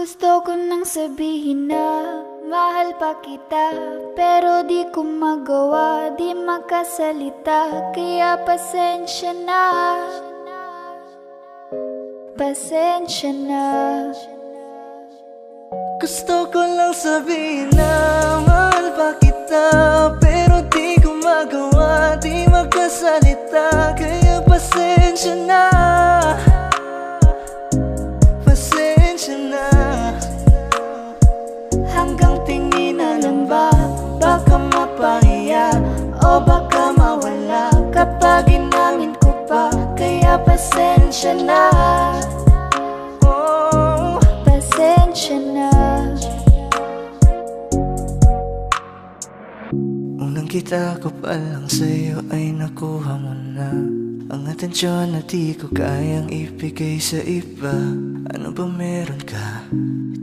Gusto ko nang sabihin na mahal pa kita, pero di ko magawa, di makasalita. Kaya pasensya na, pasensya na. Gusto ko lang sabihin na mahal pa kita, pero di ko magawa, di makasalita. Kaya pasensya na, pasensya na. Hanggang tingin na lang ba, baka mapahiya o baka mawala kapag inamin ko pa. Kaya pasensya na, oh, Pasensya na. unang kita ko pa lang sa'yo ay nakuha mo na ang atensyon na di ko kayang ibigay sa iba. Ano ba meron ka?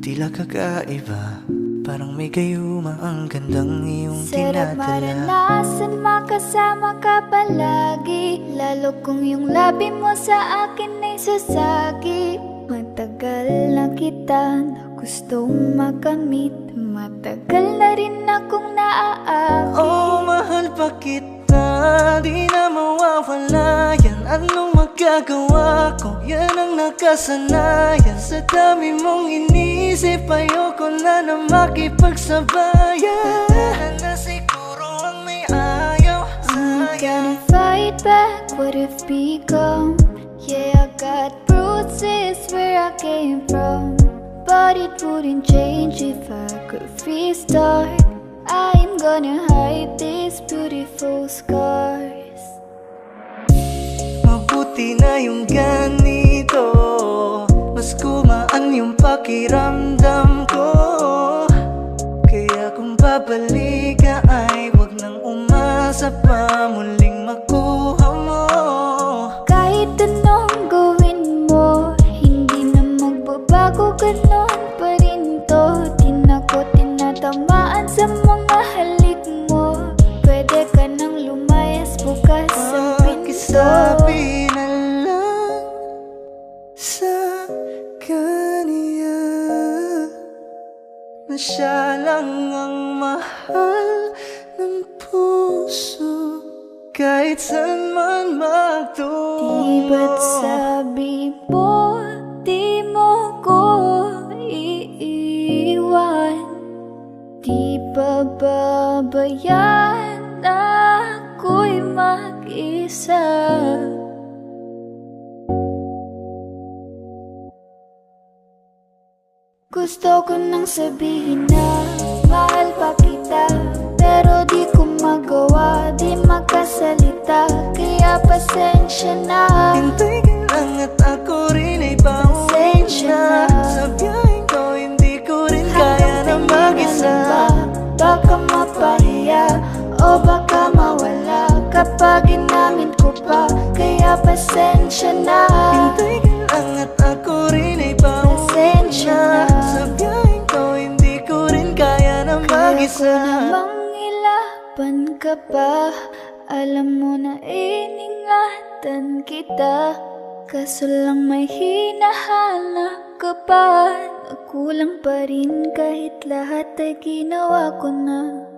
Tila kakaiba, parang may gayuma ang gandang iyong Sarap tinatala. maranasan, makasama ka palagi, lalo kung yung labi mo sa akin ay sasagi. Matagal na kita na gustong makamit, matagal na rin akong naaakit. Oh, mahal pa kita, di na mawawala yan. Anong magagawa ko? Yan ang nakasanayan. Sa dami mong inisip, ayoko na makipagsabayan. Tatanan na siguro ang may ayaw I'm sa'yo. gonna fight back what if become. Yeah, I got bruises where I came from, but it wouldn't change if I could restart. I'm gonna hide these beautiful scars. Mabuti na yung ganito, mas gumaan yung pakiramdam ko. Kaya kung babalik ka ay wag nang umasa pa muling makuha mo. Kahit anong gawin mo, hindi na magbabago, ganon pa rin to. Di na ko tinatamaan sa mga halik mo. Pwede ka nang lumayas, bukas ang pinto. Pakisabi na lang sa kanya na siya lang ang mahal ng puso, kahit saan man magtungo. Di ba't sabi mo, di mo ko iiwan? Di ba babayaan ako'y mag-isa? Gusto ko nang sabihin na mahal pa kita, pero di ko magawa, di makasalita. Kaya pasensya na, Hintay ka lang at ako rin ay pauwi pasensya na. na. Sa biyaheng ko hindi ko rin kaya na mag-isa. Baka mapahiya o baka mawala kapag inamin ko pa. Kaya pasensya na, Hintay ka lang at ako rin ay pauwi pasensya na. na. Sa biyaheng ko hindi ko rin kaya na Kaya ko mag-isa. namang ilaban ka pa, alam mo na iningatan kita. Kaso lang may hinahanap ka pa, nakulang pa rin kahit lahat ay ginawa ko na.